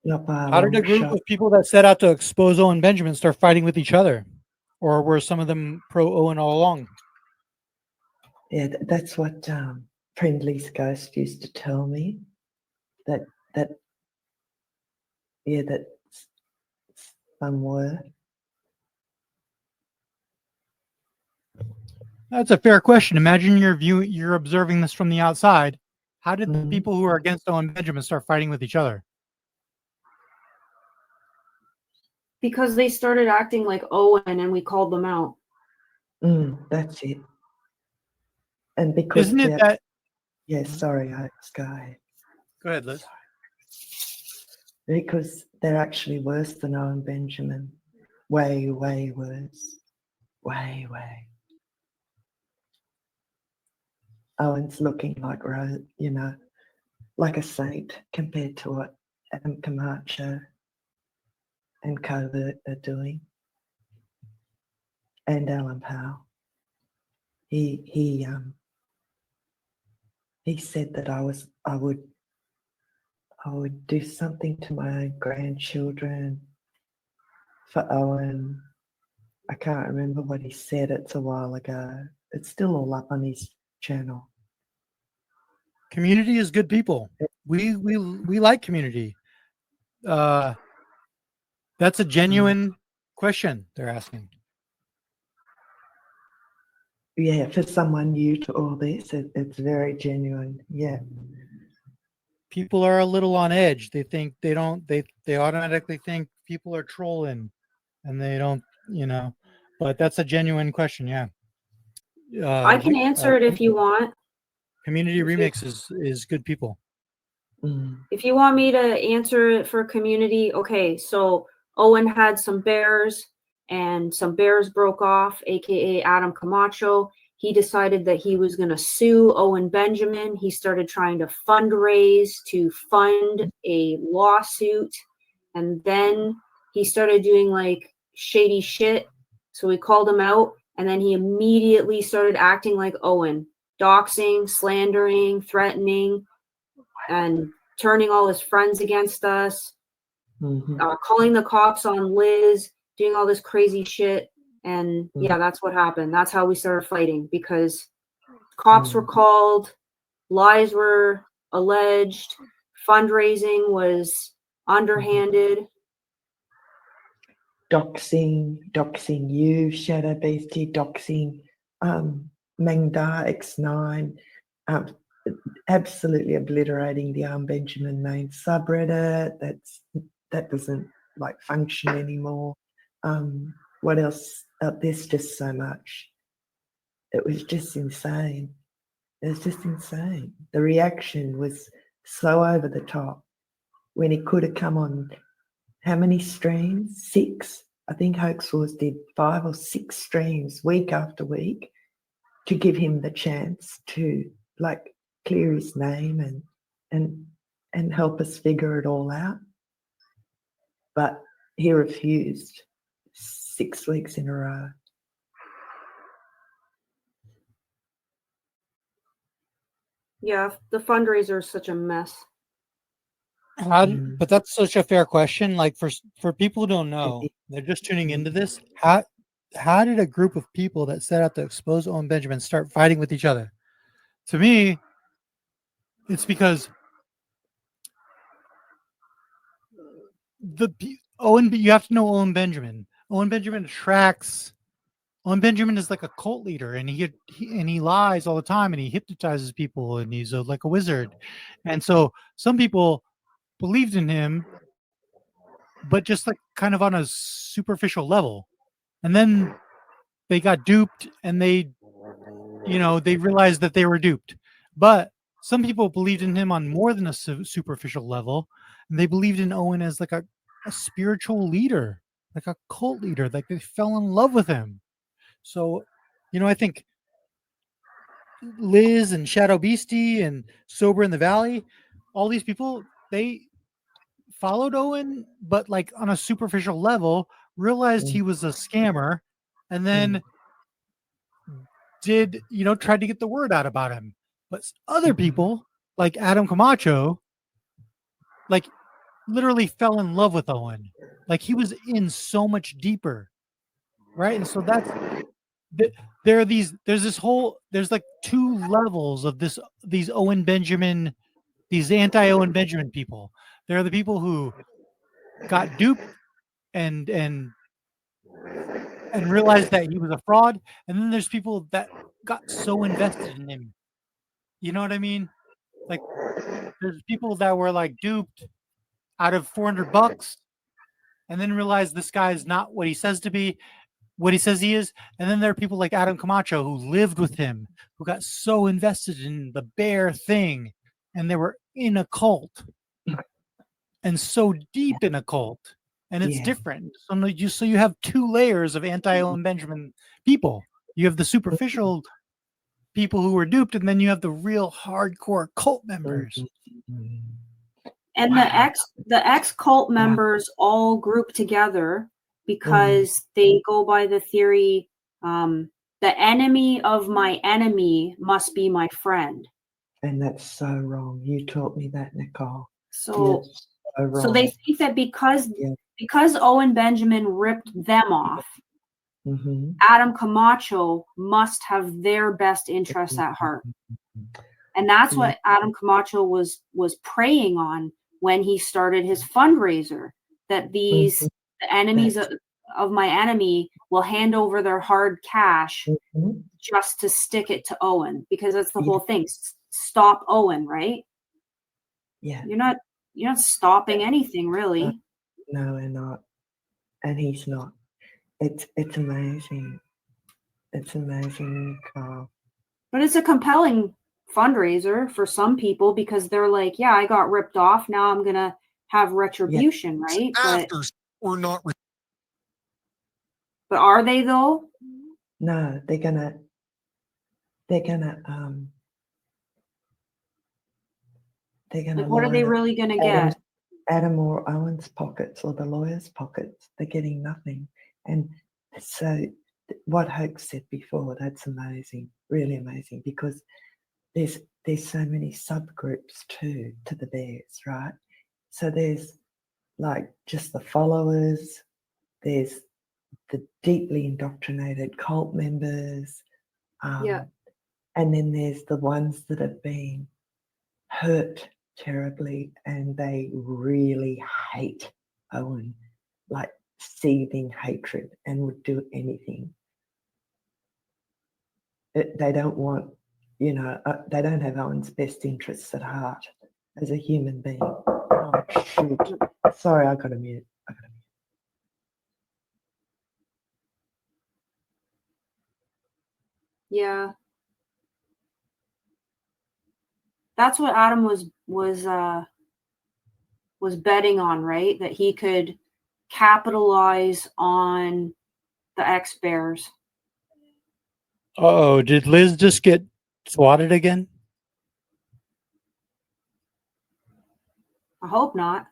not by a How did a long group shot. of people that set out to expose Owen Benjamin start fighting with each other? Or were some of them pro Owen all along? Yeah, that's what Friendly's ghost used to tell me. That that some were. That's a fair question. Imagine you're observing this from the outside. How did the people who are against Owen Benjamin start fighting with each other? Because they started acting like Owen and we called them out. That's it. And because isn't it that? Yes, sorry, Hoax, go ahead. Go ahead, Liz. Because they're actually worse than Owen Benjamin. Way, way worse. Way, way. Owen's looking like like a saint compared to what Adam Camacho and Covert are doing. And Alan Powell. He said that I would do something to my own grandchildren for Owen. I can't remember what he said. It's a while ago. It's still all up on his channel. Community is good people. We like community. That's a genuine question they're asking. Yeah, for someone new to all this, it's very genuine. Yeah. People are a little on edge. They think they automatically think people are trolling, and they don't, But that's a genuine question. Yeah. I can answer it if you want. Community Remix is good people. If you want me to answer it for community, okay. So Owen had some bears, and some bears broke off, aka Adam Camacho. He decided that he was going to sue Owen Benjamin. He started trying to fundraise to fund a lawsuit, and then he started doing like shady shit. So we called him out, and then he immediately started acting like Owen, doxing, slandering, threatening, and turning all his friends against us, calling the cops on Liz, doing all this crazy shit. And yeah, that's what happened. That's how we started fighting, because cops were called, lies were alleged, fundraising was underhanded. Doxing you, ShadowBeastie, doxing Mangda X9, absolutely obliterating the Benjamin main subreddit. That doesn't like function anymore. What else? There's just so much. It was just insane. It was just insane. The reaction was so over the top when he could have come on. How many streams? 6. I think Hoax Wars did 5 or 6 streams week after week to give him the chance to like clear his name and help us figure it all out. But he refused 6 weeks in a row. Yeah, the fundraiser is such a mess. But that's such a fair question. Like for people who don't know, they're just tuning into this. How did a group of people that set out to expose Owen Benjamin start fighting with each other? To me, it's because you have to know Owen Benjamin. Owen Benjamin is like a cult leader, and he lies all the time, and he hypnotizes people, and he's like a wizard. And so some people believed in him, but just like kind of on a superficial level. And then they got duped, and they realized that they were duped. But some people believed in him on more than a superficial level, and they believed in Owen as like a spiritual leader, like a cult leader. Like they fell in love with him. So, I think Liz and ShadowBeastie and Sober in the Valley, all these people, they followed Owen, but like on a superficial level, realized he was a scammer, and then tried to get the word out about him. But other people, like Adam Camacho, like literally fell in love with Owen. Like he was in so much deeper, right? And so that's there are there's like two levels of these Owen Benjamin, these anti-Owen Benjamin people. There are the people who got duped and realized that he was a fraud, and then there's people that got so invested in him. You know what I mean? Like there's people that were like duped out of $400 and then realized this guy is not what he says to be, what he says he is. And then there are people like Adam Camacho who lived with him, who got so invested in the bear thing, and they were in a cult and so deep in a cult. And it's Yeah. different. So you have two layers of anti-Owen Benjamin people. You have the superficial people who were duped, and then you have the real hardcore cult members. Mhm. And Wow. the ex cult members all group together because they go by the theory, the enemy of my enemy must be my friend. And that's so wrong. You taught me that, Nicole. So You're so wrong. so they think that because Yeah. Owen Benjamin ripped them off, Mhm. Adam Camacho must have their best interests at heart. And that's what Adam Camacho was preying on when he started his fundraiser, that these the enemies of my enemy will hand over their hard cash Mhm. just to stick it to Owen, because that's the whole thing. Stop Owen, right? Yeah. You're not stopping anything really. No, we're not. And he's not. It's amazing. It's amazing, Nicole. But it's a compelling fundraiser for some people because they're like, yeah, I got ripped off. Now I'm going to have retribution, right? But Or not. But are they though? No, they're gonna Like, what are they line really going to Adam's- get? Adam or Owen's pockets or the lawyer's pockets. They're getting nothing. And so what Hoax said before, that's amazing, really amazing, because there's so many subgroups too to the bears, right? So there's like just the followers, there's the deeply indoctrinated cult members, Yeah. and then there's the ones that have been hurt terribly and they really hate Owen, like seething hatred, and would do anything. They don't want, they don't have Owen's best interests at heart as a human being. Oh, shoot. Sorry, I got to mute. Yeah. That's what Adam was betting on, right? That he could capitalize on the ex-bears. Oh, did Liz just get swatted again? I hope not.